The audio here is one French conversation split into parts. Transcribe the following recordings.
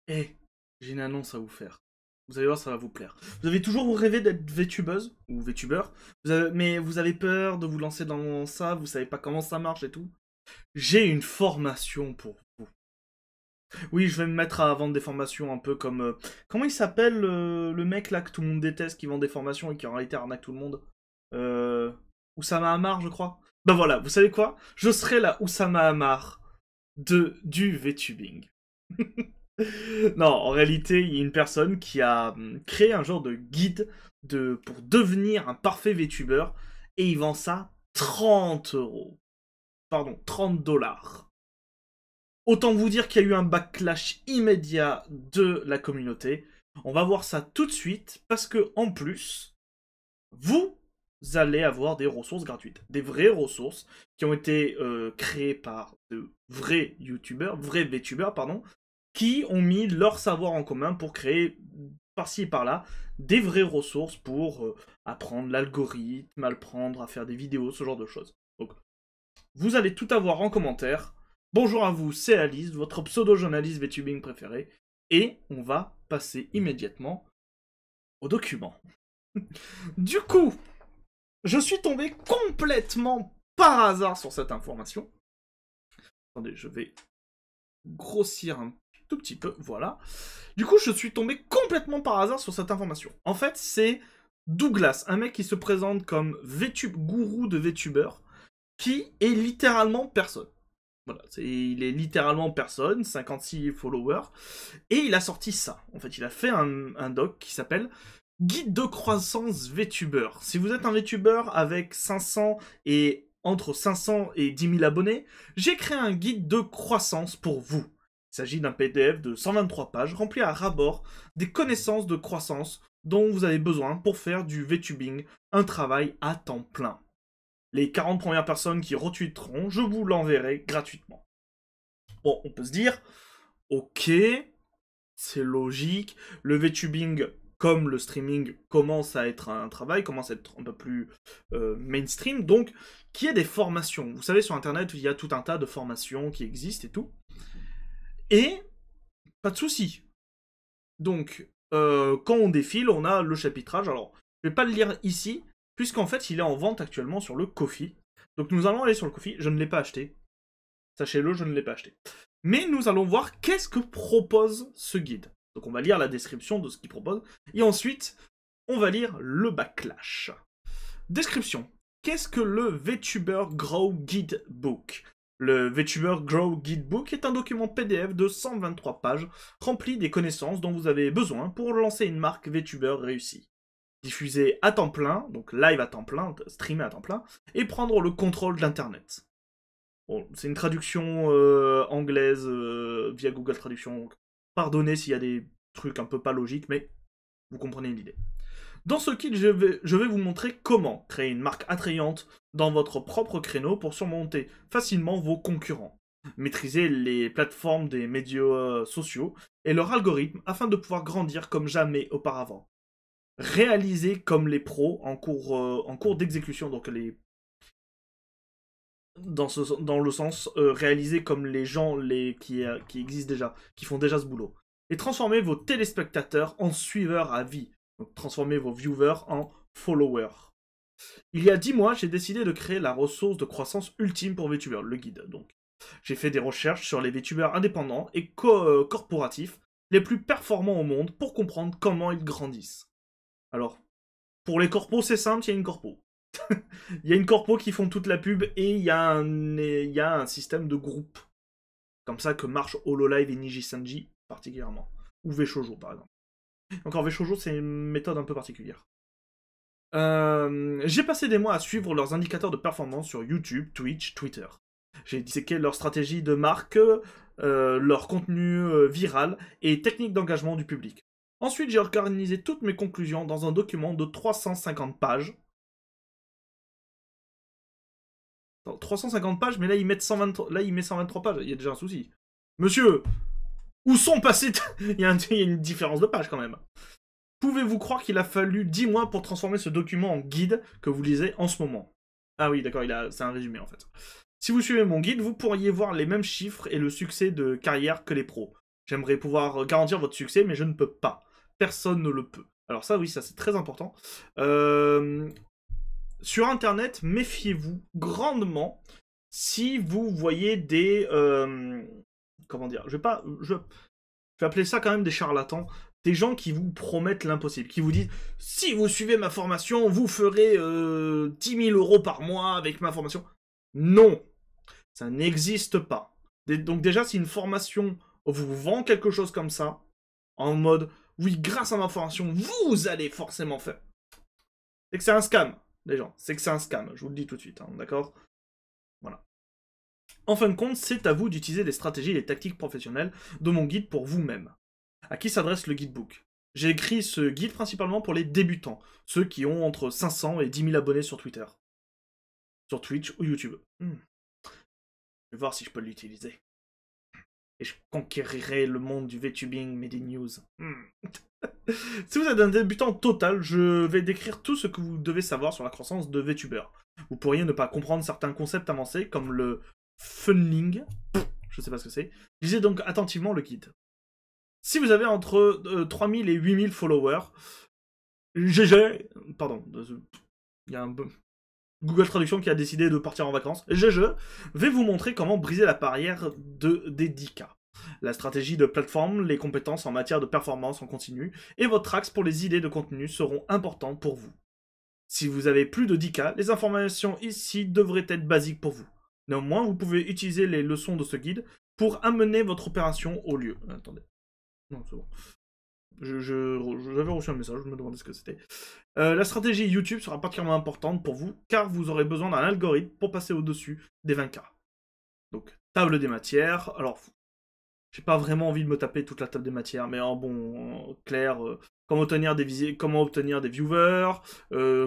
Eh, j'ai une annonce à vous faire. Vous allez voir, ça va vous plaire. Vous avez toujours rêvé d'être VTubeuse ou VTuber, mais vous avez peur de vous lancer dans ça, vous savez pas comment ça marche et tout. J'ai une formation pour vous. Oui, je vais me mettre à vendre des formations un peu comme... comment il s'appelle le mec là que tout le monde déteste, qui vend des formations et qui en réalité arnaque tout le monde euh... Oussama Hamar, je crois. Ben voilà, vous savez quoi? Je serai la Oussama Hamar du VTubing. Non, en réalité, il y a une personne qui a créé un genre de guide pour devenir un parfait VTuber et il vend ça 30 euros. Pardon, 30 dollars. Autant vous dire qu'il y a eu un backlash immédiat de la communauté. On va voir ça tout de suite parce que en plus, vous allez avoir des ressources gratuites, des vraies ressources qui ont été créées par de vrais youtubeurs, vrais VTubers, pardon, qui ont mis leur savoir en commun pour créer par-ci et par-là des vraies ressources pour apprendre l'algorithme, apprendre à faire des vidéos, ce genre de choses. Donc, vous allez tout avoir en commentaire. Bonjour à vous, c'est Alice, votre pseudo-journaliste VTubing préféré, et on va passer immédiatement au document. Du coup, je suis tombé complètement par hasard sur cette information. Attendez, je vais grossir un tout petit peu, voilà. Du coup, je suis tombé complètement par hasard sur cette information. En fait, c'est Douglas, un mec qui se présente comme gourou de VTuber, qui est littéralement personne. Voilà, il est littéralement personne, 56 followers, et il a sorti ça. En fait, il a fait un doc qui s'appelle Guide de croissance VTuber. Si vous êtes un VTuber avec 500 et entre 500 et 10 000 abonnés, j'ai créé un guide de croissance pour vous. Il s'agit d'un PDF de 123 pages rempli à ras-bord des connaissances de croissance dont vous avez besoin pour faire du VTubing un travail à temps plein. Les 40 premières personnes qui retweeteront, je vous l'enverrai gratuitement. Bon, on peut se dire, ok, c'est logique, le VTubing comme le streaming commence à être un travail, commence à être un peu plus mainstream, donc qu'il y ait des formations. Vous savez, sur Internet, il y a tout un tas de formations qui existent et tout. Et pas de souci. Donc, quand on défile, on a le chapitrage. Alors, je vais pas le lire ici, puisqu'en fait, il est en vente actuellement sur le Ko-fi. Donc, nous allons aller sur le Ko-fi. Je ne l'ai pas acheté. Sachez-le, je ne l'ai pas acheté. Mais nous allons voir qu'est-ce que propose ce guide. Donc, on va lire la description de ce qu'il propose. Et ensuite, on va lire le backlash. Description. Qu'est-ce que le VTuber Grow Guide Book? Le VTuber Grow Guidebook est un document PDF de 123 pages rempli des connaissances dont vous avez besoin pour lancer une marque VTuber réussie. Diffuser à temps plein, donc live à temps plein, streamer à temps plein, et prendre le contrôle d'Internet. Bon, c'est une traduction anglaise via Google Traduction. Pardonnez s'il y a des trucs un peu pas logiques, mais vous comprenez l'idée. Dans ce kit, je vais vous montrer comment créer une marque attrayante dans votre propre créneau pour surmonter facilement vos concurrents. Maîtriser les plateformes des médias sociaux et leur algorithme afin de pouvoir grandir comme jamais auparavant. Réaliser comme les pros en cours d'exécution, donc dans le sens réaliser comme les gens qui existent déjà, qui font déjà ce boulot. Et transformer vos téléspectateurs en suiveurs à vie. Donc transformer vos viewers en followers. Il y a 10 mois, j'ai décidé de créer la ressource de croissance ultime pour VTubers, le guide donc. J'ai fait des recherches sur les VTubers indépendants et corporatifs les plus performants au monde pour comprendre comment ils grandissent. Alors, pour les corpos, c'est simple, il y a une corpo. Il y a une corpo qui font toute la pub et il y a un système de groupe. Comme ça que marche Hololive et Niji-Sanji particulièrement. Ou Veshojo par exemple. Encore Veshojo, c'est une méthode un peu particulière. J'ai passé des mois à suivre leurs indicateurs de performance sur YouTube, Twitch, Twitter. J'ai disséqué leur stratégie de marque, leur contenu viral et technique d'engagement du public. Ensuite, j'ai organisé toutes mes conclusions dans un document de 350 pages. 350 pages, mais là, il met 123 pages. Il y a déjà un souci. Monsieur, où sont passés... il y a une différence de page, quand même. Pouvez-vous croire qu'il a fallu 10 mois pour transformer ce document en guide que vous lisez en ce moment? Ah oui, d'accord, c'est un résumé, en fait. Si vous suivez mon guide, vous pourriez voir les mêmes chiffres et le succès de carrière que les pros. J'aimerais pouvoir garantir votre succès, mais je ne peux pas. Personne ne le peut. Alors ça, oui, ça c'est très important. Sur Internet, méfiez-vous grandement si vous voyez des... comment dire, je vais appeler ça quand même des charlatans. Des gens qui vous promettent l'impossible, qui vous disent « Si vous suivez ma formation, vous ferez 10 000 € par mois avec ma formation. » Non, ça n'existe pas. Donc déjà, si une formation vous vend quelque chose comme ça, en mode « Oui, grâce à ma formation, vous allez forcément faire. » C'est que c'est un scam, les gens. C'est que c'est un scam, je vous le dis tout de suite, hein, d'accord? Voilà. En fin de compte, c'est à vous d'utiliser les stratégies et les tactiques professionnelles de mon guide pour vous-même. À qui s'adresse le guidebook? J'ai écrit ce guide principalement pour les débutants, ceux qui ont entre 500 et 10 000 abonnés sur Twitter, sur Twitch ou YouTube. Je vais voir si je peux l'utiliser. Et je conquérirai le monde du VTubing Made in News. Si vous êtes un débutant total, je vais décrire tout ce que vous devez savoir sur la croissance de VTuber. Vous pourriez ne pas comprendre certains concepts avancés, comme le funneling. Je sais pas ce que c'est. Lisez donc attentivement le guide. Si vous avez entre 3000 et 8000 followers, GG, pardon, il y a un Google Traduction qui a décidé de partir en vacances, GG, vais vous montrer comment briser la barrière des 10K. La stratégie de plateforme, les compétences en matière de performance en continu, et votre axe pour les idées de contenu seront importants pour vous. Si vous avez plus de 10K, les informations ici devraient être basiques pour vous. Néanmoins, vous pouvez utiliser les leçons de ce guide pour amener votre opération au lieu. Attendez. Non, c'est bon. J'avais reçu un message, je me demandais ce que c'était. La stratégie YouTube sera particulièrement importante pour vous, car vous aurez besoin d'un algorithme pour passer au-dessus des 20K. Donc, table des matières. Alors, j'ai pas vraiment envie de me taper toute la table des matières, mais en bon, clair, comment obtenir des viewers,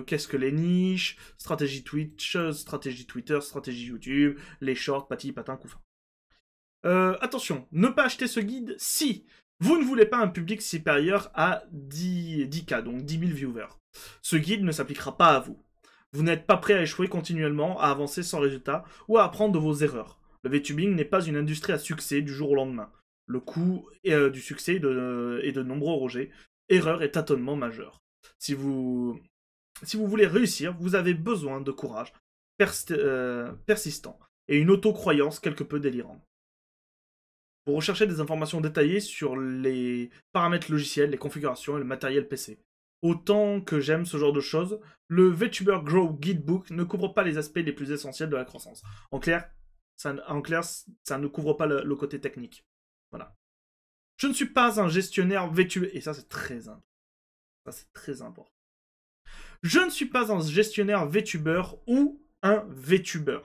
qu'est-ce que les niches, stratégie Twitch, stratégie Twitter, stratégie YouTube, les shorts, pati, patin, couffin. Attention, ne pas acheter ce guide si vous ne voulez pas un public supérieur à 10K, donc 10 000 viewers. Ce guide ne s'appliquera pas à vous. Vous n'êtes pas prêt à échouer continuellement, à avancer sans résultat, ou à apprendre de vos erreurs. Le VTubing n'est pas une industrie à succès du jour au lendemain. Le coût du succès est de nombreux rejets, erreurs et tâtonnements majeurs. Si vous voulez réussir, vous avez besoin de courage persistant et une autocroyance quelque peu délirante. Pour rechercher des informations détaillées sur les paramètres logiciels, les configurations et le matériel PC. Autant que j'aime ce genre de choses, le VTuber Grow Guidebook ne couvre pas les aspects les plus essentiels de la croissance. En clair, ça ne couvre pas le côté technique. Voilà. Je ne suis pas un gestionnaire VTuber... Et ça, c'est très important. Ça, c'est très important. Je ne suis pas un gestionnaire VTuber ou un VTuber.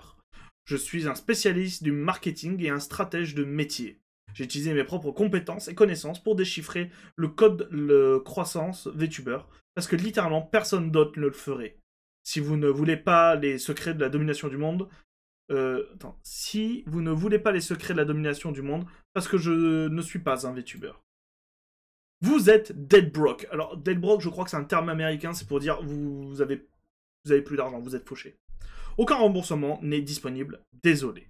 Je suis un spécialiste du marketing et un stratège de métier. J'ai utilisé mes propres compétences et connaissances pour déchiffrer le code de croissance VTuber, parce que littéralement personne d'autre ne le ferait. Si vous ne voulez pas les secrets de la domination du monde, si vous ne voulez pas les secrets de la domination du monde, parce que je ne suis pas un VTuber. Vous êtes dead broke. Alors, dead broke, je crois que c'est un terme américain, c'est pour dire vous avez plus d'argent, vous êtes fauché. Aucun remboursement n'est disponible, désolé.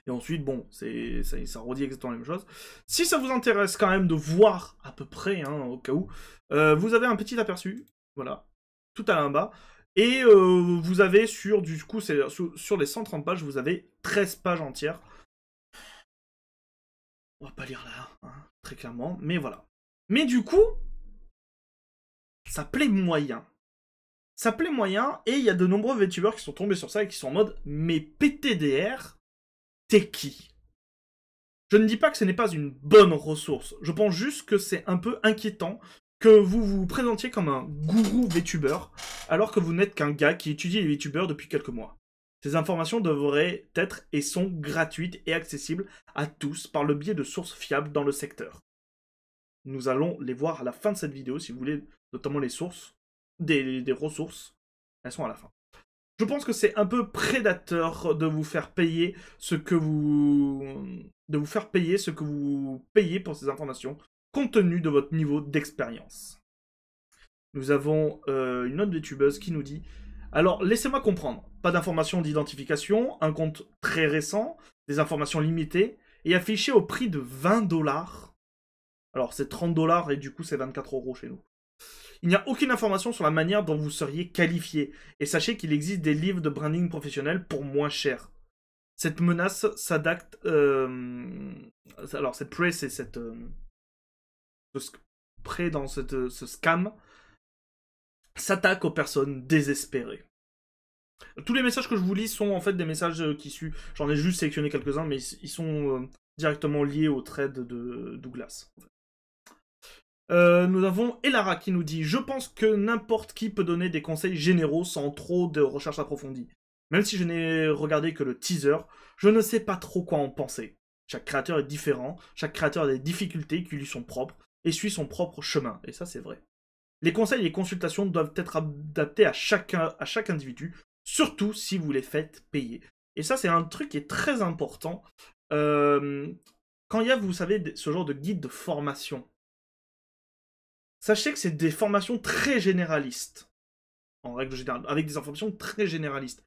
Et ensuite, bon, ça redit exactement la même chose. Si ça vous intéresse quand même de voir à peu près, hein, au cas où, vous avez un petit aperçu, voilà, tout à l'en-bas. Et vous avez sur les 130 pages, vous avez 13 pages entières. On va pas lire là, hein, très clairement, mais voilà. Mais du coup, ça plaît moyen. Ça plaît moyen, et il y a de nombreux VTubers qui sont tombés sur ça et qui sont en mode « Mais PTDR, t'es qui ?» Je ne dis pas que ce n'est pas une bonne ressource, je pense juste que c'est un peu inquiétant que vous vous présentiez comme un gourou VTuber, alors que vous n'êtes qu'un gars qui étudie les VTubers depuis quelques mois. Ces informations devraient être et sont gratuites et accessibles à tous par le biais de sources fiables dans le secteur. Nous allons les voir à la fin de cette vidéo, si vous voulez, notamment les sources, des ressources, elles sont à la fin. Je pense que c'est un peu prédateur de vous faire payer ce que vous payez pour ces informations, compte tenu de votre niveau d'expérience. Nous avons une autre VTubeuse qui nous dit « Alors, laissez-moi comprendre. Pas d'informations d'identification, un compte très récent, des informations limitées, et affiché au prix de 20 $. Alors c'est 30 $ et du coup c'est 24 € chez nous. Il n'y a aucune information sur la manière dont vous seriez qualifié. Et sachez qu'il existe des livres de branding professionnel pour moins cher. Cette menace s'adapte... alors cette prey, c'est cette... prey dans ce scam s'attaque aux personnes désespérées. Tous les messages que je vous lis sont en fait des messages qui suivent. J'en ai juste sélectionné quelques-uns, mais ils sont directement liés au trade de Douglas. En fait. Nous avons Elara qui nous dit « Je pense que n'importe qui peut donner des conseils généraux sans trop de recherche approfondie. Même si je n'ai regardé que le teaser, je ne sais pas trop quoi en penser. Chaque créateur est différent, chaque créateur a des difficultés qui lui sont propres et suit son propre chemin. » Et ça, c'est vrai. Les conseils et les consultations doivent être adaptés à chaque individu, surtout si vous les faites payer. Et ça, c'est un truc qui est très important. Quand il y a, vous savez, ce genre de guide de formation, sachez que c'est des formations très généralistes, en règle générale, avec des informations très généralistes.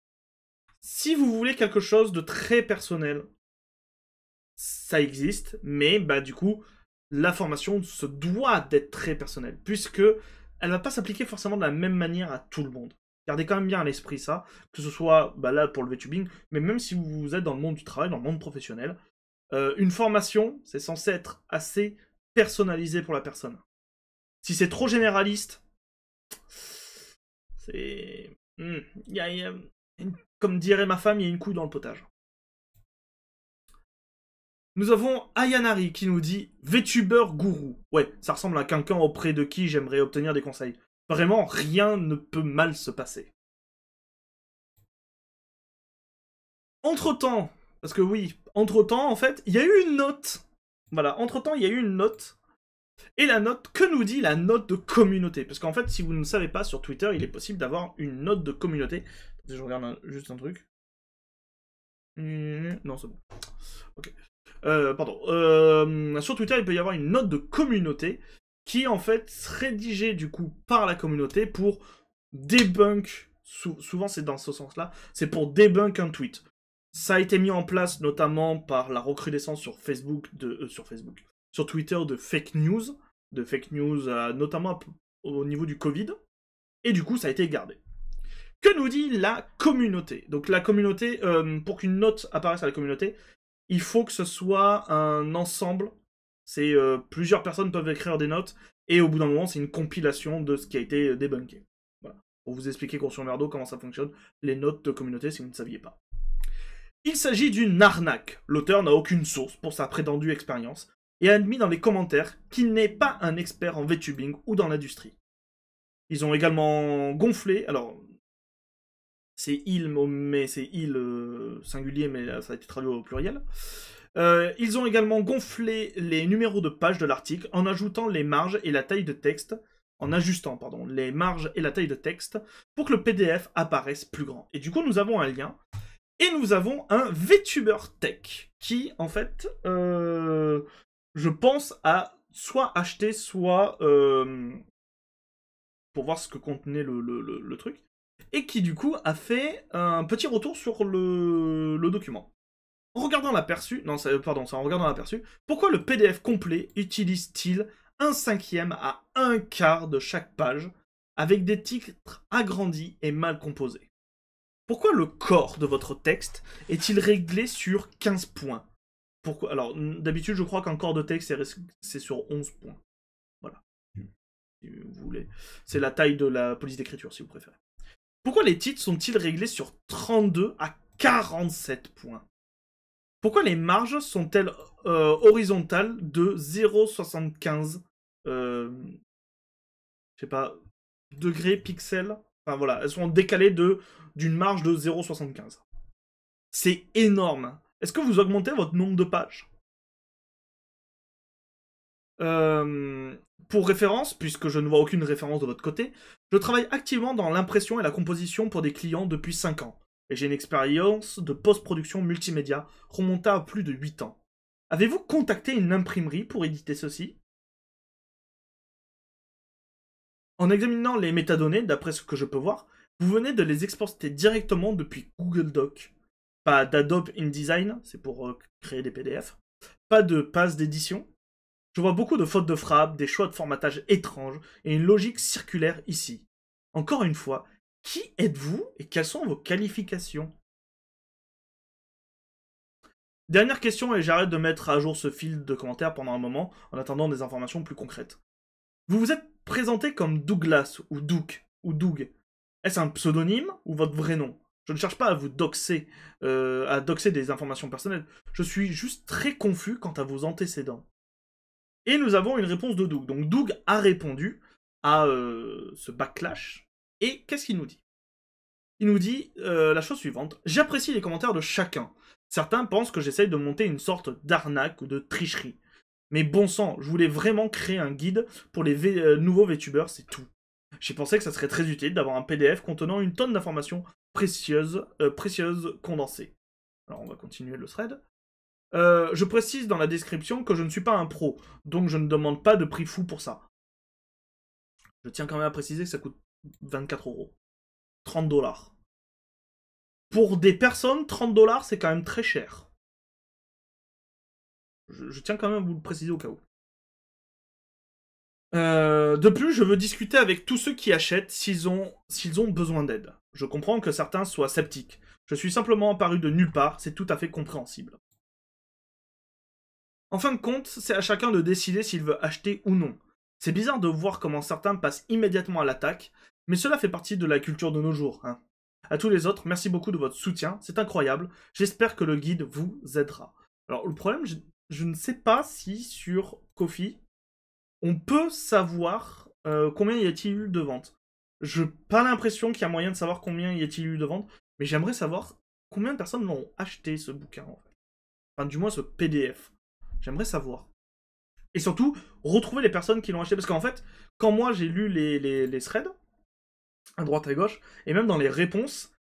Si vous voulez quelque chose de très personnel, ça existe, mais bah du coup, la formation se doit d'être très personnelle, puisque elle ne va pas s'appliquer forcément de la même manière à tout le monde. Gardez quand même bien à l'esprit ça, que ce soit bah là pour le VTubing, mais même si vous êtes dans le monde du travail, dans le monde professionnel, une formation, c'est censé être assez personnalisé pour la personne. Si c'est trop généraliste, c'est... Comme dirait ma femme, il y a une couille dans le potage. Nous avons Ayanari qui nous dit « VTuber gourou ». Ouais, ça ressemble à quelqu'un auprès de qui j'aimerais obtenir des conseils. Vraiment, rien ne peut mal se passer. Entre-temps, parce que oui, entre-temps, en fait, il y a eu une note. Voilà, entre-temps, il y a eu une note. Et la note, que nous dit la note de communauté? Parce qu'en fait, si vous ne savez pas, sur Twitter, il est possible d'avoir une note de communauté. Je regarde juste un truc. Non, c'est bon. Ok. Pardon. Sur Twitter, il peut y avoir une note de communauté qui est en fait rédigée du coup par la communauté pour debunk. Souvent, c'est dans ce sens-là. C'est pour debunk un tweet. Ça a été mis en place notamment par la recrudescence sur Facebook sur Twitter de fake news, notamment au niveau du Covid, et du coup ça a été gardé. Que nous dit la communauté? Donc la communauté, pour qu'une note apparaisse à la communauté, il faut que ce soit un ensemble, c'est plusieurs personnes peuvent écrire des notes, et au bout d'un moment c'est une compilation de ce qui a été débunké. Voilà. Pour vous expliquer grosso merdo comment ça fonctionne, les notes de communauté si vous ne saviez pas. Il s'agit d'une arnaque. L'auteur n'a aucune source pour sa prétendue expérience et a admis dans les commentaires qu'il n'est pas un expert en VTubing ou dans l'industrie. Ils ont également gonflé, alors c'est il, mais c'est il singulier, mais ça a été traduit au pluriel. Ils ont également gonflé les numéros de page de l'article en ajoutant les marges et la taille de texte, en ajustant, pardon, les marges et la taille de texte pour que le PDF apparaisse plus grand. Et du coup, nous avons un lien. Et nous avons un VTuber Tech qui, en fait, je pense, a soit acheté, soit pour voir ce que contenait le truc, et qui, du coup, a fait un petit retour sur le document. En regardant l'aperçu, non, pardon, c'est en regardant l'aperçu, pourquoi le PDF complet utilise-t-il 1/5 à 1/4 de chaque page, avec des titres agrandis et mal composés? Pourquoi le corps de votre texte est-il réglé sur 15 points? Pourquoi? Alors, d'habitude, je crois qu'un corps de texte, c'est sur 11 points. Voilà. Si vous voulez. C'est la taille de la police d'écriture, si vous préférez. Pourquoi les titres sont-ils réglés sur 32 à 47 points? Pourquoi les marges sont-elles horizontales de 0,75 je sais pas, degrés, pixels? Enfin voilà, elles sont décalées d'une marge de 0,75. C'est énorme. Est-ce que vous augmentez votre nombre de pages? Pour référence, puisque je ne vois aucune référence de votre côté, je travaille activement dans l'impression et la composition pour des clients depuis 5 ans. Et j'ai une expérience de post-production multimédia remontant à plus de 8 ans. Avez-vous contacté une imprimerie pour éditer ceci? En examinant les métadonnées, d'après ce que je peux voir, vous venez de les exporter directement depuis Google Doc. Pas d'Adobe InDesign, c'est pour créer des PDF. pas de passe d'édition. Je vois beaucoup de fautes de frappe, des choix de formatage étranges et une logique circulaire ici. Encore une fois, qui êtes-vous et quelles sont vos qualifications? Dernière question et j'arrête de mettre à jour ce fil de commentaires pendant un moment en attendant des informations plus concrètes. Vous vous êtes présenté comme Douglas ou Doug ou Doug. Est-ce un pseudonyme ou votre vrai nom? Je ne cherche pas à vous doxer, à doxer des informations personnelles. Je suis juste très confus quant à vos antécédents. Et nous avons une réponse de Doug. Donc Doug a répondu à ce backlash. Et qu'est-ce qu'il nous dit? Il nous dit la chose suivante. J'apprécie les commentaires de chacun. Certains pensent que j'essaye de monter une sorte d'arnaque ou de tricherie. Mais bon sang, je voulais vraiment créer un guide pour les nouveaux VTubers, c'est tout. J'ai pensé que ça serait très utile d'avoir un PDF contenant une tonne d'informations précieuses condensées. Alors on va continuer le thread. Je précise dans la description que je ne suis pas un pro, donc je ne demande pas de prix fou pour ça. Je tiens quand même à préciser que ça coûte 24 €. 30 $. Pour des personnes, 30 $, c'est quand même très cher. Je tiens quand même à vous le préciser au cas où. De plus, je veux discuter avec tous ceux qui achètent s'ils ont besoin d'aide. Je comprends que certains soient sceptiques. Je suis simplement apparu de nulle part, c'est tout à fait compréhensible. En fin de compte, c'est à chacun de décider s'il veut acheter ou non. C'est bizarre de voir comment certains passent immédiatement à l'attaque, mais cela fait partie de la culture de nos jours. Hein. À tous les autres, merci beaucoup de votre soutien, c'est incroyable. J'espère que le guide vous aidera. Alors le problème, je ne sais pas si sur Ko-fi, on peut savoir combien y a-t-il eu de ventes. Je n'ai pas l'impression qu'il y a moyen de savoir combien y a-t-il eu de ventes, mais j'aimerais savoir combien de personnes l'ont acheté ce bouquin en fait. Enfin du moins ce PDF. J'aimerais savoir. Et surtout, retrouver les personnes qui l'ont acheté. Parce qu'en fait, quand moi j'ai lu les threads, à droite à gauche, et même dans les réponses,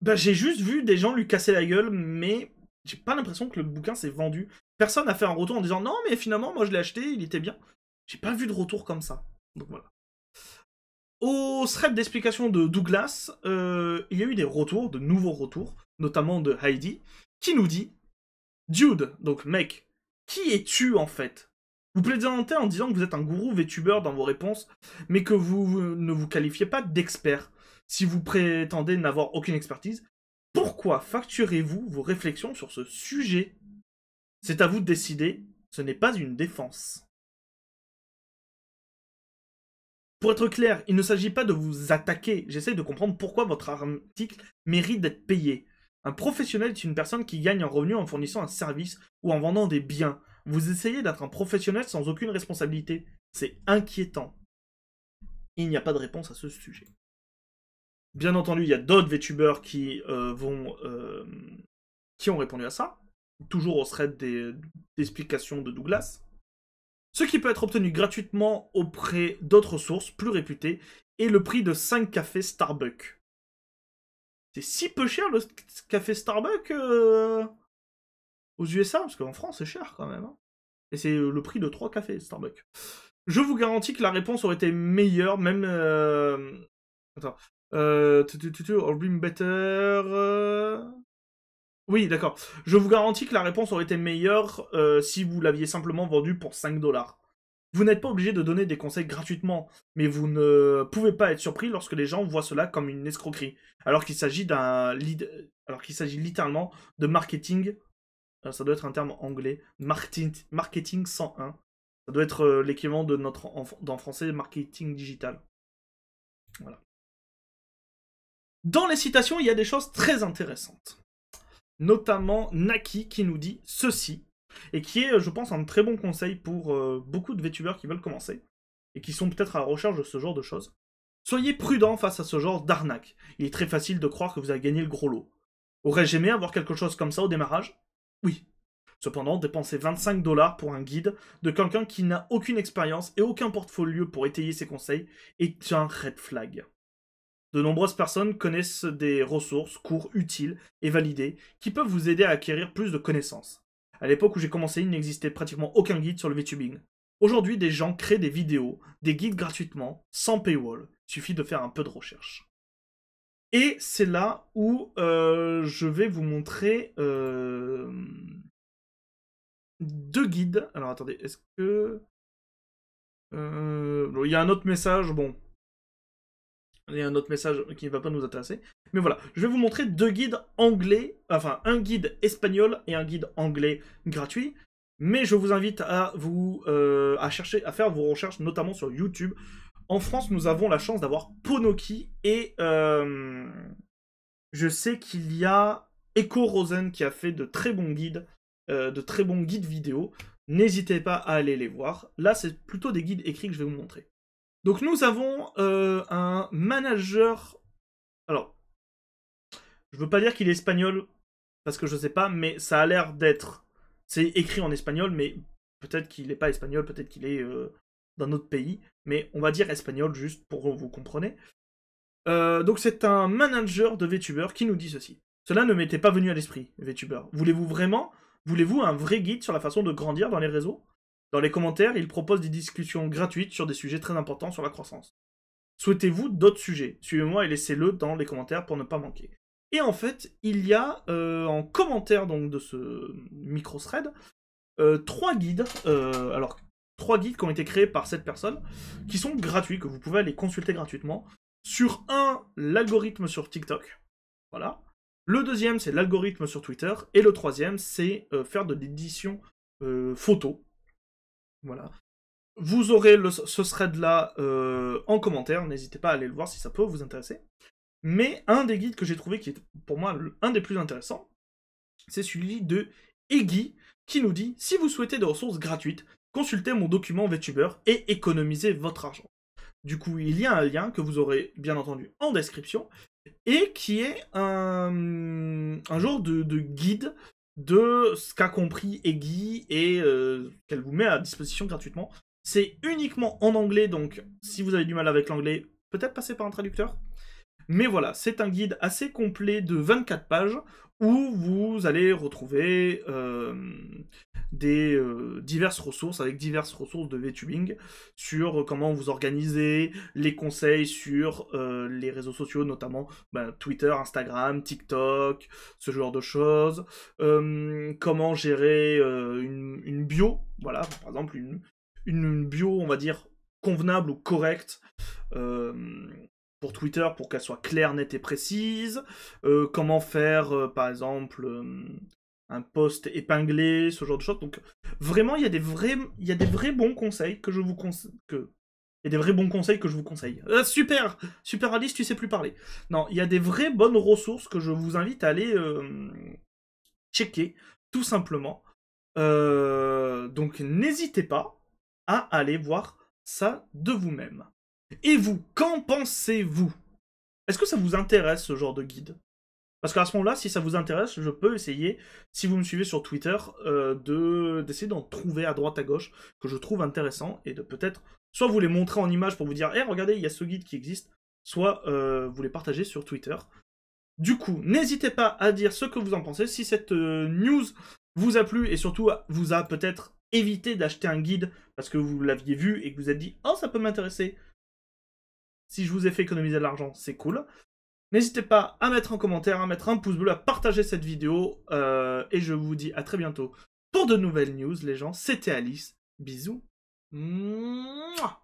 bah, j'ai juste vu des gens lui casser la gueule, mais j'ai pas l'impression que le bouquin s'est vendu. Personne n'a fait un retour en disant non, mais finalement, moi je l'ai acheté, il était bien. J'ai pas vu de retour comme ça. Donc voilà. Au thread d'explication de Douglas, il y a eu des retours, de nouveaux retours, notamment de Heidi, qui nous dit Dude, donc mec, qui es-tu en fait? Vous plaisantez en disant que vous êtes un gourou VTuber dans vos réponses, mais que vous ne vous qualifiez pas d'expert. Si vous prétendez n'avoir aucune expertise, pourquoi facturez-vous vos réflexions sur ce sujet? C'est à vous de décider, ce n'est pas une défense. Pour être clair, il ne s'agit pas de vous attaquer, j'essaie de comprendre pourquoi votre article mérite d'être payé. Un professionnel est une personne qui gagne un revenu en fournissant un service ou en vendant des biens. Vous essayez d'être un professionnel sans aucune responsabilité. C'est inquiétant. Il n'y a pas de réponse à ce sujet. Bien entendu, il y a d'autres VTubers qui qui ont répondu à ça. Toujours au thread d'explications de Douglas. Ce qui peut être obtenu gratuitement auprès d'autres sources plus réputées est le prix de 5 cafés Starbucks. C'est si peu cher le café Starbucks aux USA, parce qu'en France c'est cher quand même. Hein. Et c'est le prix de 3 cafés Starbucks. Je vous garantis que la réponse aurait été meilleure, même... Attends. Or bring better... Oui, d'accord. Je vous garantis que la réponse aurait été meilleure si vous l'aviez simplement vendu pour 5 $. Vous n'êtes pas obligé de donner des conseils gratuitement, mais vous ne pouvez pas être surpris lorsque les gens voient cela comme une escroquerie, alors qu'il s'agit littéralement de marketing. Ça doit être un terme anglais, marketing 101. Ça doit être l'équivalent de notre en français marketing digital. Voilà. Dans les citations, il y a des choses très intéressantes. Notamment Naki qui nous dit ceci, et qui est, je pense, un très bon conseil pour beaucoup de VTubers qui veulent commencer, et qui sont peut-être à la recherche de ce genre de choses. Soyez prudents face à ce genre d'arnaque. Il est très facile de croire que vous avez gagné le gros lot. Aurais-je aimé avoir quelque chose comme ça au démarrage? Oui. Cependant, dépenser 25 $ pour un guide de quelqu'un qui n'a aucune expérience et aucun portfolio pour étayer ses conseils est un red flag. De nombreuses personnes connaissent des ressources, cours utiles et validés qui peuvent vous aider à acquérir plus de connaissances. À l'époque où j'ai commencé, il n'existait pratiquement aucun guide sur le VTubing. Aujourd'hui, des gens créent des vidéos, des guides gratuitement, sans paywall. Il suffit de faire un peu de recherche. Et c'est là où je vais vous montrer 2 guides. Alors attendez, est-ce que... il y a un autre message, bon. Il y a un autre message qui ne va pas nous intéresser. Mais voilà, je vais vous montrer 2 guides anglais, enfin un guide espagnol et un guide anglais gratuit. Mais je vous invite à vous à faire vos recherches, notamment sur YouTube. En France, nous avons la chance d'avoir Ponoki et je sais qu'il y a Echo Rosen qui a fait de très bons guides vidéo. N'hésitez pas à aller les voir. Là, c'est plutôt des guides écrits que je vais vous montrer. Donc nous avons un manager... Alors, je veux pas dire qu'il est espagnol, parce que je sais pas, mais ça a l'air d'être... C'est écrit en espagnol, mais peut-être qu'il n'est pas espagnol, peut-être qu'il est d'un autre pays. Mais on va dire espagnol, juste pour que vous compreniez. Donc c'est un manager de VTuber qui nous dit ceci. Cela ne m'était pas venu à l'esprit, VTuber. Voulez-vous un vrai guide sur la façon de grandir dans les réseaux? Dans les commentaires, il propose des discussions gratuites sur des sujets très importants sur la croissance. Souhaitez-vous d'autres sujets? Suivez-moi et laissez-le dans les commentaires pour ne pas manquer. Et en fait, il y a en commentaire donc, de ce micro-thread 3 guides. Alors, 3 guides qui ont été créés par cette personne, qui sont gratuits, que vous pouvez aller consulter gratuitement. Sur l'algorithme sur TikTok. Voilà. Le deuxième, c'est l'algorithme sur Twitter. Et le troisième, c'est faire de l'édition photo. Voilà. Vous aurez ce thread-là en commentaire. N'hésitez pas à aller le voir si ça peut vous intéresser. Mais un des guides que j'ai trouvé qui est pour moi un des plus intéressants, c'est celui de Eggy, qui nous dit « Si vous souhaitez des ressources gratuites, consultez mon document VTuber et économisez votre argent. » Du coup, il y a un lien que vous aurez bien entendu en description et qui est un genre de guide de ce qu'a compris Eggy et qu'elle vous met à disposition gratuitement. C'est uniquement en anglais, donc si vous avez du mal avec l'anglais, peut-être passer par un traducteur. Mais voilà, c'est un guide assez complet de 24 pages où vous allez retrouver diverses ressources, avec diverses ressources de VTubing, sur comment vous organiser, les conseils sur les réseaux sociaux, notamment Twitter, Instagram, TikTok, ce genre de choses, comment gérer une bio, voilà, par exemple une bio, on va dire, convenable ou correcte, pour Twitter, pour qu'elle soit claire, nette et précise, comment faire, par exemple, un post épinglé, ce genre de choses. Donc, vraiment, il y a des vrais bons conseils que je vous conseille. Il y a des vrais bons conseils que je vous conseille. Super Alice, tu sais plus parler. Non, il y a des vraies bonnes ressources que je vous invite à aller checker, tout simplement. Donc, n'hésitez pas à aller voir ça de vous-même. Et vous, qu'en pensez-vous? Est-ce que ça vous intéresse, ce genre de guide? Parce qu'à ce moment-là, si ça vous intéresse, je peux essayer, si vous me suivez sur Twitter, d'essayer d'en trouver à droite à gauche, que je trouve intéressant, et de peut-être, soit vous les montrer en image pour vous dire « Hey, regardez, il y a ce guide qui existe », soit vous les partagez sur Twitter. Du coup, n'hésitez pas à dire ce que vous en pensez, si cette news vous a plu, et surtout vous a peut-être évité d'acheter un guide, parce que vous l'aviez vu, et que vous êtes dit « Oh, ça peut m'intéresser ». Si je vous ai fait économiser de l'argent, c'est cool. N'hésitez pas à mettre un commentaire, à mettre un pouce bleu, à partager cette vidéo. Et je vous dis à très bientôt pour de nouvelles news, les gens. C'était Alice. Bisous. Mouah.